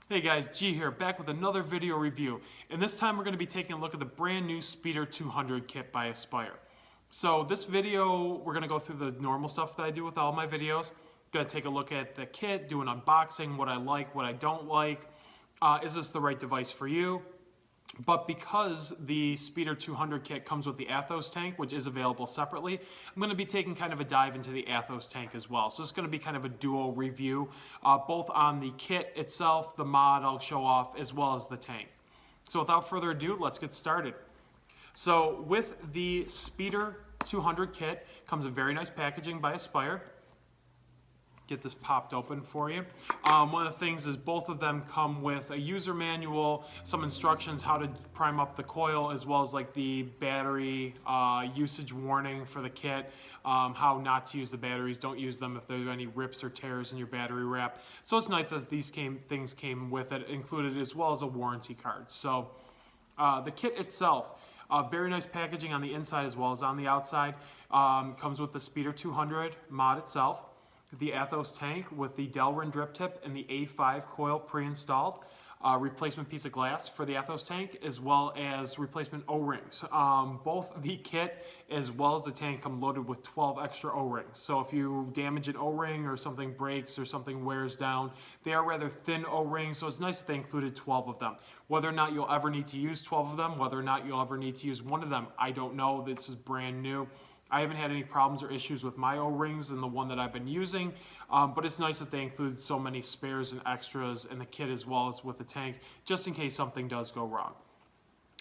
Hey guys, G here, back with another video review. And this time we're going to be taking a look at the brand new Speeder 200 kit by Aspire. So this video, we're going to go through the normal stuff that I do with all my videos. Going to take a look at the kit, do an unboxing, what I like, what I don't like. Is this the right device for you? But because the Speeder 200 kit comes with the Athos Tank, which is available separately, I'm going to be taking kind of a dive into the Athos Tank as well. So it's going to be kind of a dual review, both on the kit itself, the mod I'll show off, as well as the tank. So without further ado, let's get started. So with the Speeder 200 kit comes a very nice packaging by Aspire. Get this popped open for you. One of the things is both of them come with a user manual, some instructions how to prime up the coil, as well as like the battery usage warning for the kit, how not to use the batteries, don't use them if there's any rips or tears in your battery wrap. So it's nice that these things came with it, included, as well as a warranty card. So the kit itself, very nice packaging on the inside as well as on the outside. Comes with the Speeder 200 mod itself, the Athos Tank with the Delrin drip tip and the A5 coil pre-installed, replacement piece of glass for the Athos Tank, as well as replacement O-rings. Both the kit as well as the tank come loaded with 12 extra O-rings. So if you damage an O-ring or something breaks or something wears down, they are rather thin O-rings, so it's nice that they included 12 of them. Whether or not you'll ever need to use 12 of them, whether or not you'll ever need to use one of them, I don't know. This is brand new. I haven't had any problems or issues with my O-rings and the one that I've been using, but it's nice that they include so many spares and extras in the kit as well as with the tank, just in case something does go wrong.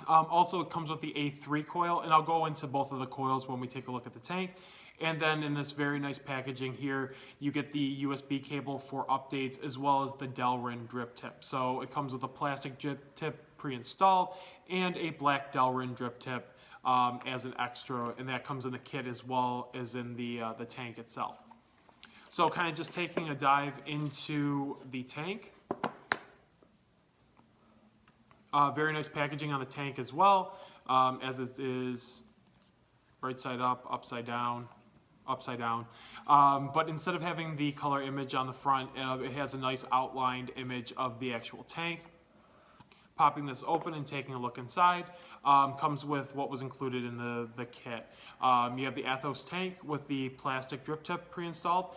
Also, it comes with the A3 coil, and I'll go into both of the coils when we take a look at the tank. And then in this very nice packaging here, you get the USB cable for updates as well as the Delrin drip tip. So it comes with a plastic drip tip pre-installed and a black Delrin drip tip as an extra, and that comes in the kit as well as in the tank itself. So kind of just taking a dive into the tank. Very nice packaging on the tank as well, as it is right side up, upside down, upside down. But instead of having the color image on the front, it has a nice outlined image of the actual tank. Popping this open and taking a look inside, comes with what was included in the kit. You have the Athos Tank with the plastic drip tip pre-installed.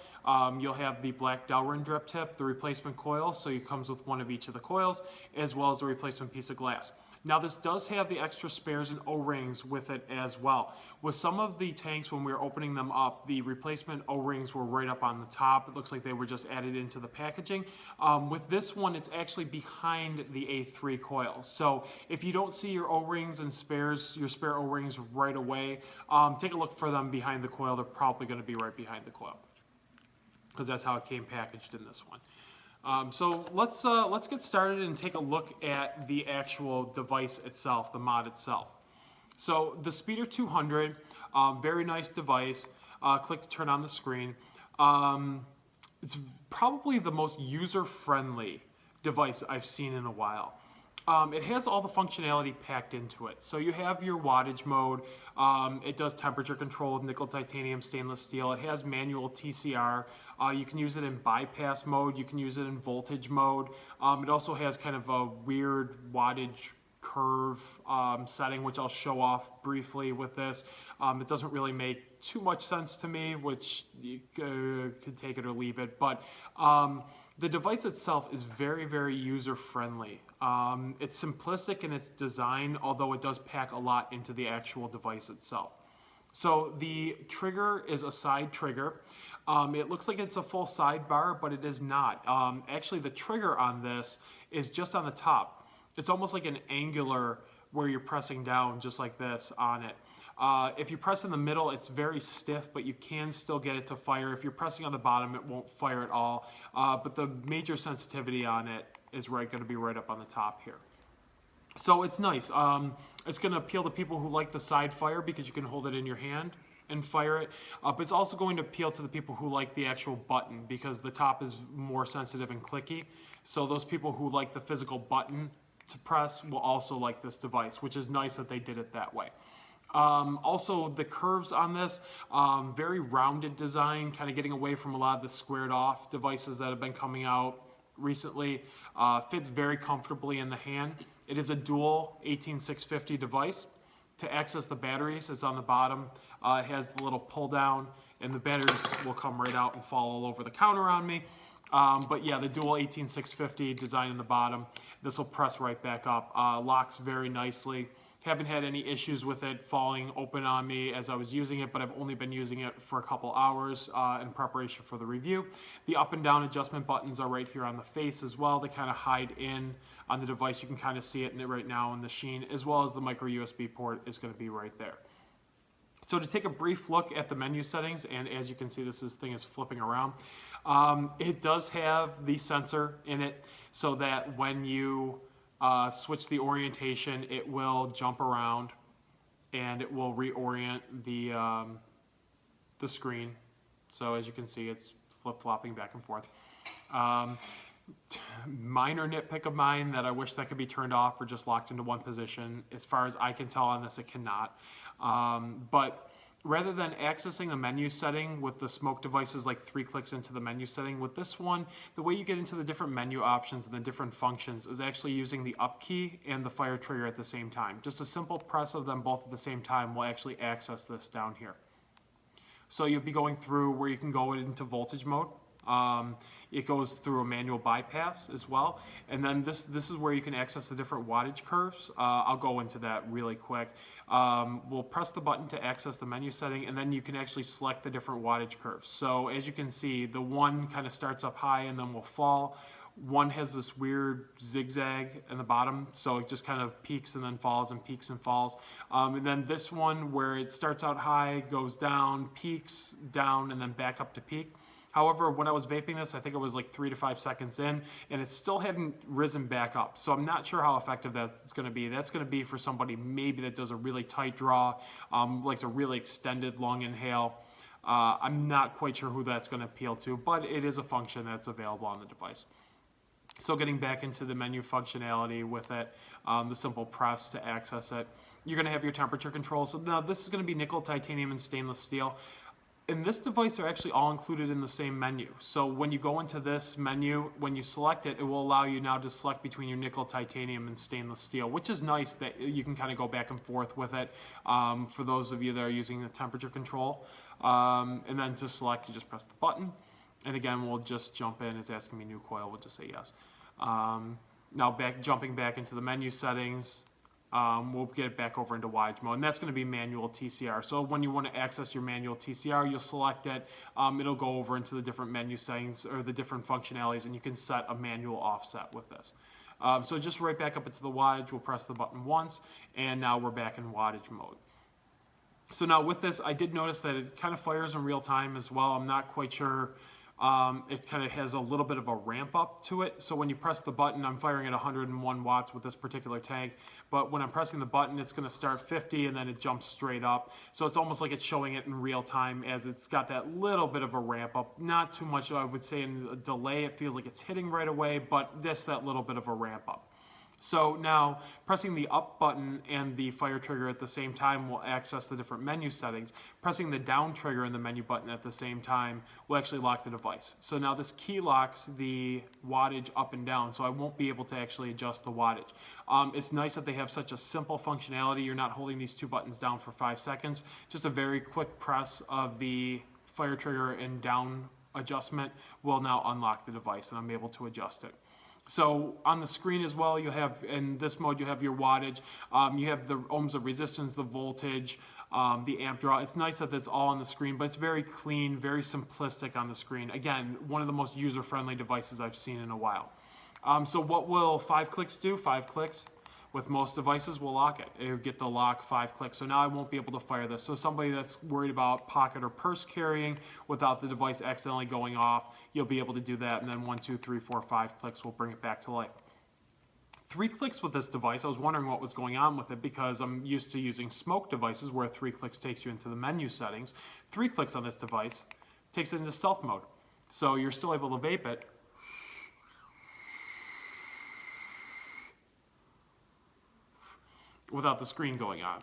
You'll have the black Delrin drip tip, the replacement coil, so it comes with one of each of the coils, as well as a replacement piece of glass. Now this does have the extra spares and O-rings with it as well. With some of the tanks, when we were opening them up, the replacement O-rings were right up on the top. It looks like they were just added into the packaging. With this one, it's actually behind the A3 coil. So if you don't see your O-rings and spares, your spare O-rings right away, take a look for them behind the coil. They're probably going to be right behind the coil, because that's how it came packaged in this one. So let's get started and take a look at the actual device itself, the mod itself. So the Speeder 200, very nice device. Click to turn on the screen. It's probably the most user-friendly device I've seen in a while. It has all the functionality packed into it. So you have your wattage mode. It does temperature control with nickel, titanium, stainless steel. It has manual TCR. You can use it in bypass mode. You can use it in voltage mode. It also has kind of a weird wattage curve setting, which I'll show off briefly with this. It doesn't really make too much sense to me, which you could take it or leave it. But the device itself is very, very user-friendly. It's simplistic in its design, although it does pack a lot into the actual device itself. So the trigger is a side trigger. It looks like it's a full sidebar, but it is not. Actually, the trigger on this is just on the top. It's almost like an angular where you're pressing down just like this on it. If you press in the middle, it's very stiff, but you can still get it to fire. If you're pressing on the bottom, it won't fire at all. But the major sensitivity on it is going to be right up on the top here. So it's nice. It's going to appeal to people who like the side fire because you can hold it in your hand and fire it. But it's also going to appeal to the people who like the actual button because the top is more sensitive and clicky. So those people who like the physical button to press will also like this device, which is nice that they did it that way. Also, the curves on this, very rounded design, kind of getting away from a lot of the squared off devices that have been coming out recently. Fits very comfortably in the hand. It is a dual 18650 device. To access the batteries, it's on the bottom. It has the little pull down, and the batteries will come right out and fall all over the counter on me. But yeah, the dual 18650 design in the bottom. This will press right back up. Locks very nicely. Haven't had any issues with it falling open on me as I was using it, but I've only been using it for a couple hours in preparation for the review. The up and down adjustment buttons are right here on the face as well. They kind of hide in on the device. You can kind of see it right now in the sheen, as well as the micro USB port is going to be right there. So to take a brief look at the menu settings, and as you can see, this thing is flipping around. It does have the sensor in it so that when you switch the orientation, it will jump around and it will reorient the screen. So as you can see, it's flip-flopping back and forth. Minor nitpick of mine that I wish that could be turned off or just locked into one position. As far as I can tell on this, it cannot. But rather than accessing the menu setting with the smoke devices like 3 clicks into the menu setting, with this one, the way you get into the different menu options and the different functions is actually using the up key and the fire trigger at the same time. Just a simple press of them both at the same time will actually access this down here. So you'll be going through where you can go into voltage mode. It goes through a manual bypass as well. And then this is where you can access the different wattage curves. I'll go into that really quick. We'll press the button to access the menu setting, and then you can actually select the different wattage curves. So as you can see, the one kind of starts up high and then will fall. One has this weird zigzag in the bottom, so it just kind of peaks and then falls and peaks and falls. And then this one where it starts out high, goes down, peaks down, and then back up to peak. However, when I was vaping this, I think it was like 3 to 5 seconds in, and it still hadn't risen back up. So I'm not sure how effective that's going to be. That's going to be for somebody maybe that does a really tight draw, likes a really extended long inhale. I'm not quite sure who that's going to appeal to, but it is a function that's available on the device. So getting back into the menu functionality with it, the simple press to access it. You're going to have your temperature control. So now this is going to be nickel, titanium, and stainless steel. In this device, they're actually all included in the same menu. So when you go into this menu, when you select it, it will allow you now to select between your nickel, titanium, and stainless steel, which is nice that you can kind of go back and forth with it for those of you that are using the temperature control. And then to select, you just press the button. And again, we'll just jump in. It's asking me new coil. We'll just say yes. Now jumping back into the menu settings, we'll get it back over into wattage mode, and that's going to be manual TCR. So when you want to access your manual TCR, you'll select it. It'll go over into the different menu settings or the different functionalities, and you can set a manual offset with this. So just right back up into the wattage, we'll press the button once, and now we're back in wattage mode. So now with this, I did notice that it kind of fires in real time as well. I'm not quite sure. It kind of has a little bit of a ramp up to it. So when you press the button, I'm firing at 101 watts with this particular tank. But when I'm pressing the button, it's going to start 50 and then it jumps straight up. So it's almost like it's showing it in real time as it's got that little bit of a ramp up. Not too much, I would say, in a delay. It feels like it's hitting right away, but just that little bit of a ramp up. So now pressing the up button and the fire trigger at the same time will access the different menu settings. Pressing the down trigger and the menu button at the same time will actually lock the device. So now this key locks the wattage up and down, so I won't be able to actually adjust the wattage. It's nice that they have such a simple functionality. You're not holding these two buttons down for 5 seconds. Just a very quick press of the fire trigger and down adjustment will now unlock the device, and I'm able to adjust it. So on the screen as well, you have, in this mode, you have your wattage, you have the ohms of resistance, the voltage, the amp draw. It's nice that it's all on the screen, but it's very clean, very simplistic on the screen. Again, one of the most user-friendly devices I've seen in a while. So what will 5 clicks do? 5 clicks with most devices will lock it. It'll get the lock 5 clicks. So now I won't be able to fire this. So somebody that's worried about pocket or purse carrying without the device accidentally going off, you'll be able to do that. And then 1, 2, 3, 4, 5 clicks will bring it back to life. 3 clicks with this device, I was wondering what was going on with it because I'm used to using smoke devices where 3 clicks takes you into the menu settings. 3 clicks on this device takes it into stealth mode. So you're still able to vape it without the screen going on.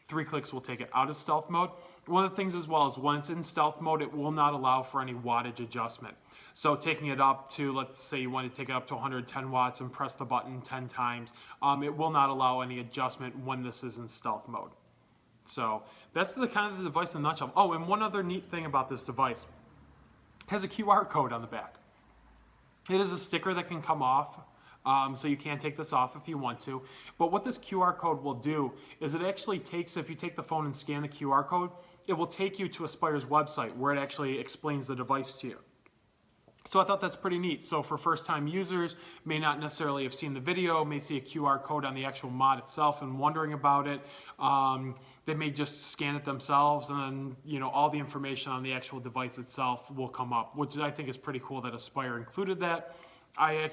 3 clicks will take it out of stealth mode. One of the things as well is when it's in stealth mode, it will not allow for any wattage adjustment. So taking it up to, let's say you want to take it up to 110 watts and press the button 10 times, it will not allow any adjustment when this is in stealth mode. So that's the kind of the device in a nutshell. Oh, and one other neat thing about this device, it has a QR code on the back. It is a sticker that can come off, so you can take this off if you want to. But what this QR code will do is it actually takes, if you take the phone and scan the QR code, it will take you to Aspire's website where it actually explains the device to you. So I thought that's pretty neat. So for first-time users, may not necessarily have seen the video, may see a QR code on the actual mod itself and wondering about it. They may just scan it themselves, and then all the information on the actual device itself will come up, which I think is pretty cool that Aspire included that. I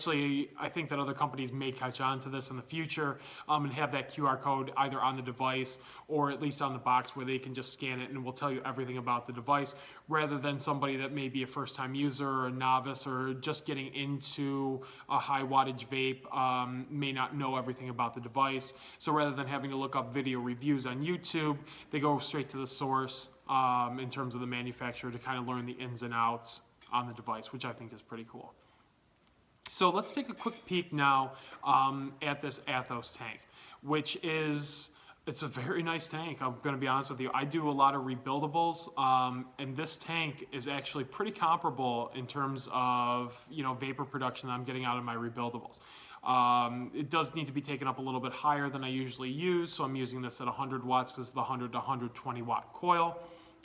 think that other companies may catch on to this in the future and have that QR code either on the device or at least on the box where they can just scan it and will tell you everything about the device, rather than somebody that may be a first-time user or a novice or just getting into a high wattage vape may not know everything about the device. So rather than having to look up video reviews on YouTube, they go straight to the source in terms of the manufacturer to kind of learn the ins and outs on the device, which I think is pretty cool. So let's take a quick peek now at this Athos tank, which it's a very nice tank. I'm going to be honest with you. I do a lot of rebuildables, and this tank is actually pretty comparable in terms of vapor production that I'm getting out of my rebuildables. It does need to be taken up a little bit higher than I usually use, so I'm using this at 100 watts because it's the 100 to 120 watt coil.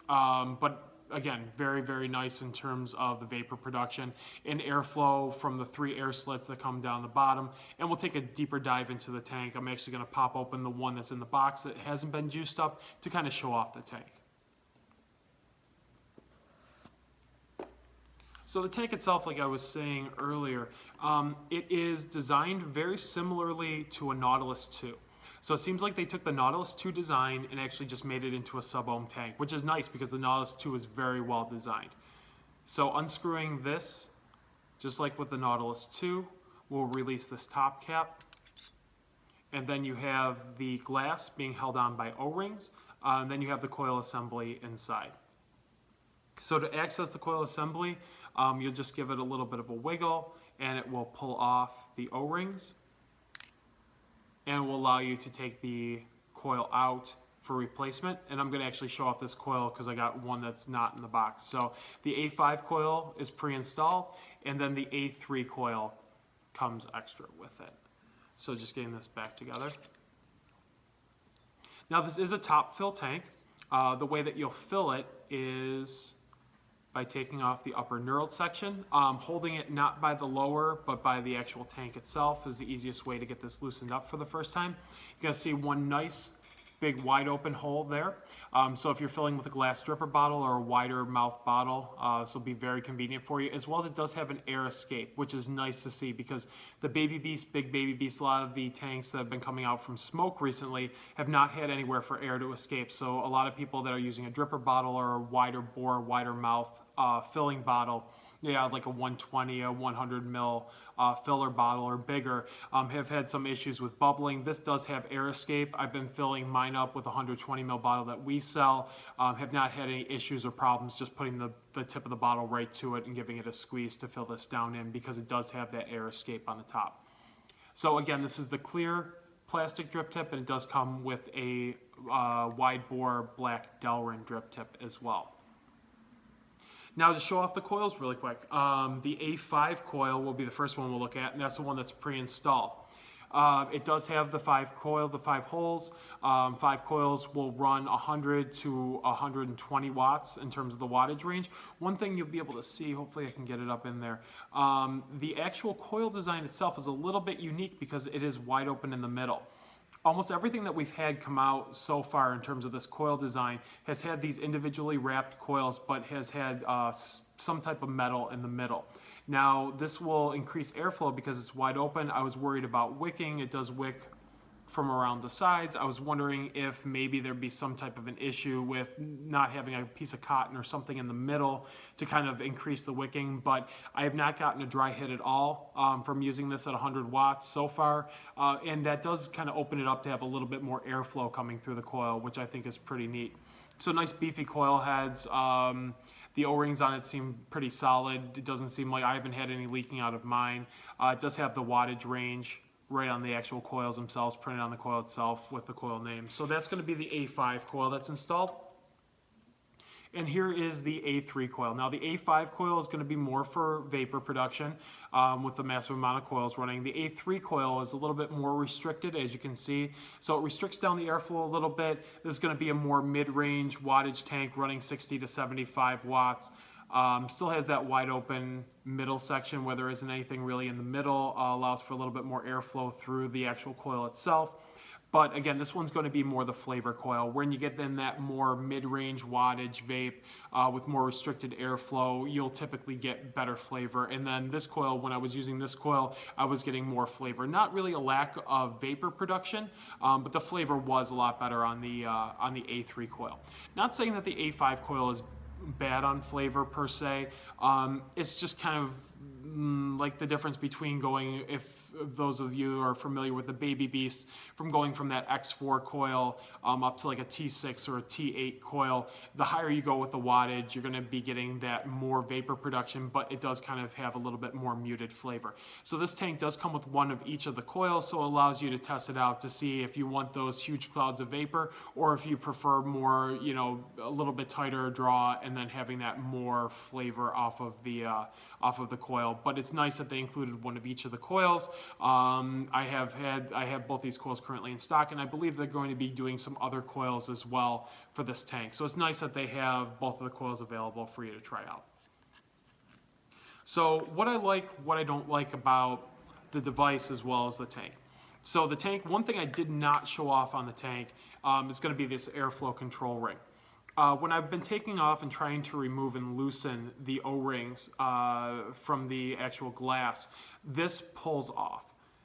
But again, very, very nice in terms of the vapor production and airflow from the 3 air slits that come down the bottom. And we'll take a deeper dive into the tank. I'm actually going to pop open the one that's in the box that hasn't been juiced up to kind of show off the tank. So the tank itself, like I was saying earlier, it is designed very similarly to a Nautilus 2. So it seems like they took the Nautilus 2 design and actually just made it into a sub-ohm tank, which is nice because the Nautilus 2 is very well designed. So unscrewing this, just like with the Nautilus 2, we'll release this top cap. And then you have the glass being held on by O-rings. And then you have the coil assembly inside. So to access the coil assembly, you'll just give it a little bit of a wiggle and it will pull off the O-rings. And will allow you to take the coil out for replacement. And I'm going to actually show off this coil because I got one that's not in the box. So the A5 coil is pre-installed, and then the A3 coil comes extra with it. So just getting this back together. Now this is a top fill tank. The way that you'll fill it is by taking off the upper knurled section. Holding it not by the lower, but by the actual tank itself is the easiest way to get this loosened up for the first time. You're gonna see one nice, big, wide open hole there. So if you're filling with a glass dripper bottle or a wider mouth bottle, this will be very convenient for you, as well as it does have an air escape, which is nice to see because the Baby Beast, big Baby Beast, a lot of the tanks that have been coming out from smoke recently have not had anywhere for air to escape. So a lot of people that are using a dripper bottle or a wider bore, wider mouth filling bottle, like a 120, a 100 mil filler bottle or bigger, have had some issues with bubbling. This does have air escape. I've been filling mine up with a 120 mil bottle that we sell. Have not had any issues or problems just putting the tip of the bottle right to it and giving it a squeeze to fill this down in because it does have that air escape on the top. So again, this is the clear plastic drip tip, and it does come with a wide bore black Delrin drip tip as well. Now to show off the coils really quick, the A5 coil will be the first one we'll look at, and that's the one that's pre-installed. It does have the 5 holes. 5 coils will run 100 to 120 watts in terms of the wattage range. One thing you'll be able to see, hopefully I can get it up in there, the actual coil design itself is a little bit unique because it is wide open in the middle. Almost everything that we've had come out so far in terms of this coil design has had these individually wrapped coils, but has had some type of metal in the middle. Now, this will increase airflow because it's wide open. I was worried about wicking. It does wick from around the sides. I was wondering if maybe there'd be some type of an issue with not having a piece of cotton or something in the middle to kind of increase the wicking, but I have not gotten a dry hit at all from using this at 100 watts so far, and that does kind of open it up to have a little bit more airflow coming through the coil, which I think is pretty neat. So nice beefy coil heads. The O-rings on it seem pretty solid. It doesn't seem like I haven't had any leaking out of mine. It does have the wattage range right on the actual coils themselves, printed on the coil itself with the coil name. So that's going to be the A5 coil that's installed. And here is the A3 coil. Now the A5 coil is going to be more for vapor production with the massive amount of coils running. The A3 coil is a little bit more restricted, as you can see. So it restricts down the airflow a little bit. This is going to be a more mid-range wattage tank running 60 to 75 watts. Still has that wide open middle section where there isn't anything really in the middle. Allows for a little bit more airflow through the actual coil itself. But again, this one's going to be more the flavor coil. When you get in that more mid-range wattage vape with more restricted airflow, you'll typically get better flavor. And then this coil, when I was using this coil, I was getting more flavor. Not really a lack of vapor production, but the flavor was a lot better on the A3 coil. Not saying that the A5 coil is bad on flavor per se. It's just kind of like the difference between going, if those of you are familiar with the Baby Beast, from going from that X4 coil up to like a T6 or a T8 coil. The higher you go with the wattage, you're going to be getting that more vapor production, but it does kind of have a little bit more muted flavor. So this tank does come with one of each of the coils, so it allows you to test it out to see if you want those huge clouds of vapor, or if you prefer more, you know, a little bit tighter draw and then having that more flavor off of the coil. But it's nice that they included one of each of the coils. I have both these coils currently in stock, and I believe they're going to be doing some other coils as well for this tank. So it's nice that they have both of the coils available for you to try out. So what I like, what I don't like about the device as well as the tank. So the tank, one thing I did not show off on the tank is going to be this airflow control ring. When I've been taking off and trying to remove and loosen the O-rings from the actual glass, this pulls off.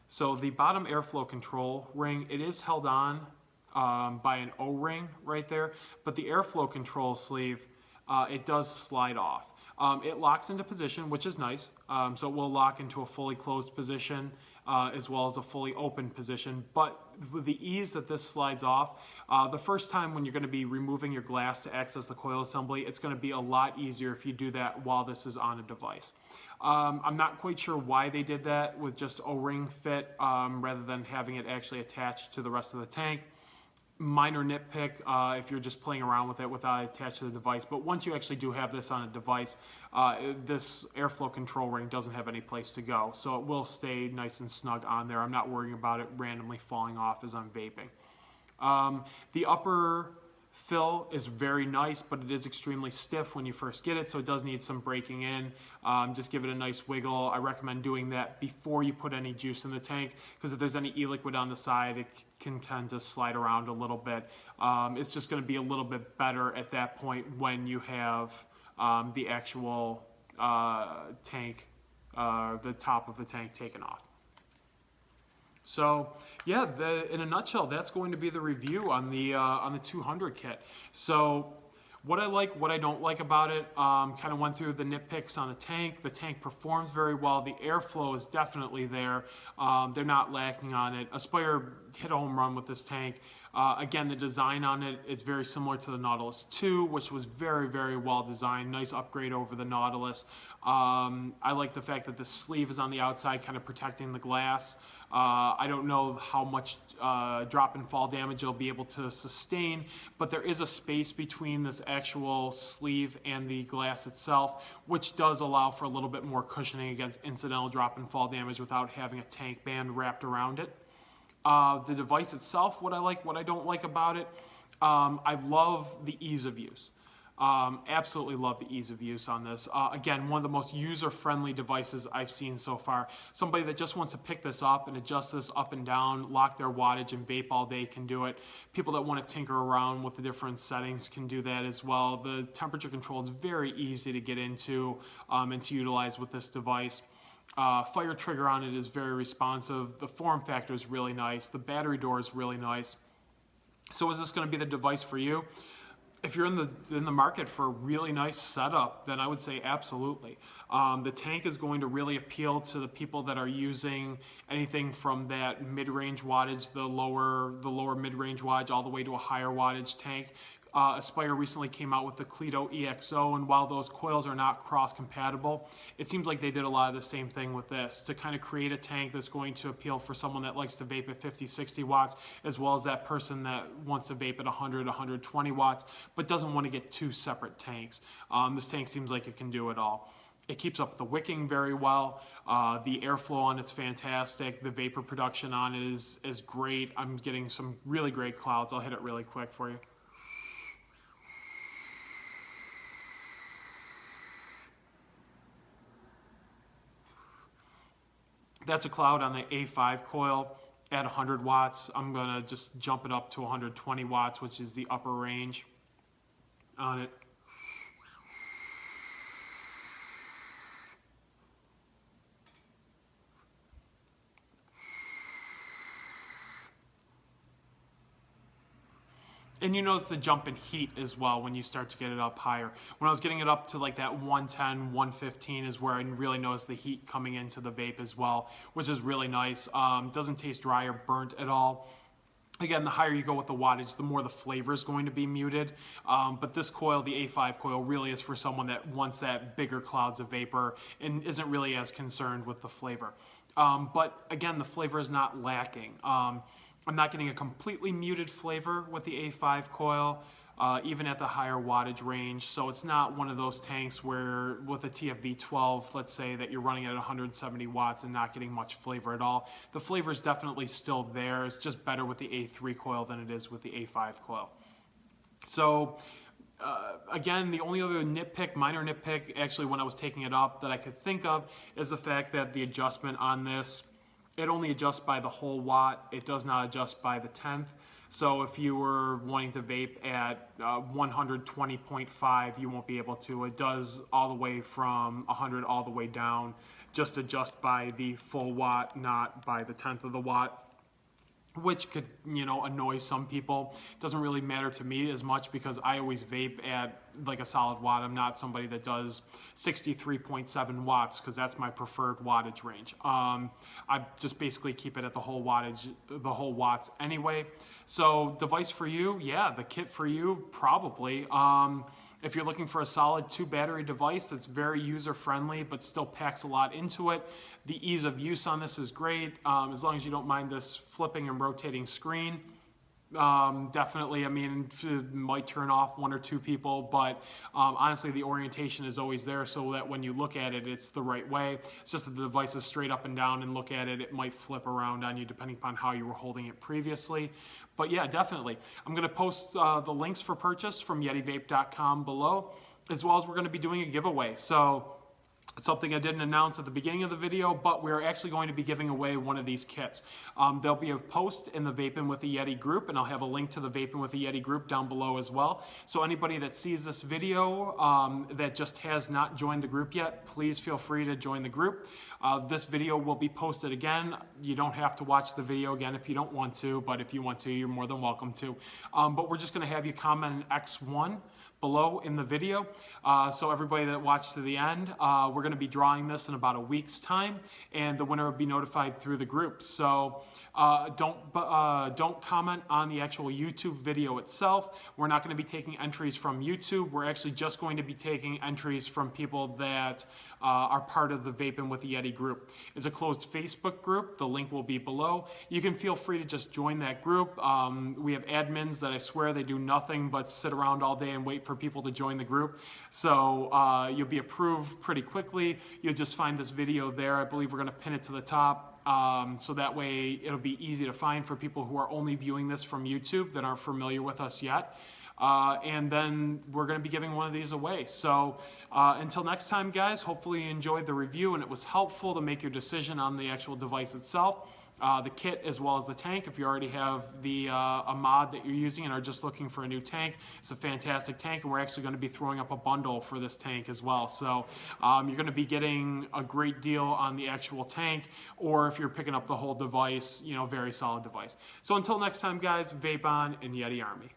So the bottom airflow control ring, it is held on by an O-ring right there, but the airflow control sleeve, it does slide off. It locks into position, which is nice. So it will lock into a fully closed position as well as a fully open position. But with the ease that this slides off, the first time when you're going to be removing your glass to access the coil assembly, it's going to be a lot easier if you do that while this is on a device. I'm not quite sure why they did that with just O-ring fit rather than having it actually attached to the rest of the tank. Minor nitpick if you're just playing around with it without it attached to the device, but once you actually do have this on a device, this airflow control ring doesn't have any place to go, so it will stay nice and snug on there. I'm not worrying about it randomly falling off as I'm vaping. The upper fill is very nice, but it is extremely stiff when you first get it, so it does need some breaking in. Just give it a nice wiggle. I recommend doing that before you put any juice in the tank, because if there's any e-liquid on the side, it can tend to slide around a little bit. It's just going to be a little bit better at that point when you have the actual tank, the top of the tank taken off. So yeah, in a nutshell, that's going to be the review on the 200 kit. So what I like, what I don't like about it, kind of went through the nitpicks on the tank. The tank performs very well. The airflow is definitely there. They're not lacking on it. Aspire hit a home run with this tank. Again, the design on it is very similar to the Nautilus 2, which was very, very well designed. Nice upgrade over the Nautilus. I like the fact that the sleeve is on the outside, kind of protecting the glass. I don't know how much drop and fall damage it'll be able to sustain, but there is a space between this actual sleeve and the glass itself, which does allow for a little bit more cushioning against incidental drop and fall damage without having a tank band wrapped around it. The device itself, what I like, what I don't like about it, I love the ease of use. Absolutely love the ease of use on this. Again, one of the most user-friendly devices I've seen so far. Somebody that just wants to pick this up and adjust this up and down, lock their wattage and vape all day can do it. People that want to tinker around with the different settings can do that as well. The temperature control is very easy to get into and to utilize with this device. Fire trigger on it is very responsive. The form factor is really nice. The battery door is really nice. So is this going to be the device for you? If you're in the market for a really nice setup, then I would say absolutely. The tank is going to really appeal to the people that are using anything from that mid-range wattage, the lower mid-range wattage, all the way to a higher wattage tank. Aspire recently came out with the Cleto EXO, and while those coils are not cross-compatible, it seems like they did a lot of the same thing with this to kind of create a tank that's going to appeal for someone that likes to vape at 50, 60 watts, as well as that person that wants to vape at 100, 120 watts, but doesn't want to get two separate tanks. This tank seems like it can do it all. It keeps up the wicking very well. The airflow on it's fantastic. The vapor production on it is great. I'm getting some really great clouds. I'll hit it really quick for you. That's a cloud on the A5 coil at 100 watts. I'm gonna just jump it up to 120 watts, which is the upper range on it. And you notice the jump in heat as well when you start to get it up higher. When I was getting it up to like that 110, 115 is where I really noticed the heat coming into the vape as well, which is really nice. Doesn't taste dry or burnt at all. Again, the higher you go with the wattage, the more the flavor is going to be muted. But this coil, the A5 coil, really is for someone that wants that bigger clouds of vapor and isn't really as concerned with the flavor. But again, the flavor is not lacking. I'm not getting a completely muted flavor with the A5 coil, even at the higher wattage range. So it's not one of those tanks where with a TFV12, let's say that you're running at 170 watts and not getting much flavor at all. The flavor is definitely still there. It's just better with the A3 coil than it is with the A5 coil. So again, the only other minor nitpick, actually when I was taking it up that I could think of is the fact that the adjustment on this, it only adjusts by the whole watt. It does not adjust by the 10th. So if you were wanting to vape at 120.5, you won't be able to. It does all the way from 100 all the way down. Just adjust by the full watt, not by the 10th of the watt, which could, annoy some people. Doesn't really matter to me as much because I always vape at like a solid watt. I'm not somebody that does 63.7 watts because that's my preferred wattage range. I just basically keep it at the whole wattage, the whole watts anyway. So device for you, yeah, the kit for you, probably. If you're looking for a solid 2-battery device that's very user-friendly but still packs a lot into it, the ease of use on this is great, as long as you don't mind this flipping and rotating screen. Definitely, I mean, it might turn off one or two people, but honestly, the orientation is always there so that when you look at it, it's the right way. It's just that the device is straight up and down and look at it, it might flip around on you depending upon how you were holding it previously. But yeah, definitely. I'm going to post the links for purchase from yetivape.com below, as well as we're going to be doing a giveaway. So it's something I didn't announce at the beginning of the video, but we're actually going to be giving away one of these kits. There'll be a post in the Vapin' with the Yeti group, and I'll have a link to the Vapin' with the Yeti group down below as well. So anybody that sees this video that just has not joined the group yet, please feel free to join the group. This video will be posted again. You don't have to watch the video again if you don't want to, but if you want to, you're more than welcome to. But we're just going to have you comment an X1 below in the video. So everybody that watched to the end, we're going to be drawing this in about a week's time, and the winner will be notified through the group. So don't comment on the actual YouTube video itself. We're not going to be taking entries from YouTube. We're actually just going to be taking entries from people that are part of the Vapin' with the Yeti group. It's a closed Facebook group. The link will be below. You can feel free to just join that group. We have admins that I swear they do nothing but sit around all day and wait for people to join the group. So you'll be approved pretty quickly. You'll just find this video there. I believe we're going to pin it to the top. So that way it'll be easy to find for people who are only viewing this from YouTube that aren't familiar with us yet. And then we're going to be giving one of these away. So until next time, guys, hopefully you enjoyed the review and it was helpful to make your decision on the actual device itself. The kit as well as the tank. If you already have the a mod that you're using and are just looking for a new tank, it's a fantastic tank, and we're actually going to be throwing up a bundle for this tank as well. So you're going to be getting a great deal on the actual tank, or if you're picking up the whole device, very solid device. So until next time, guys, vape on and Yeti Army.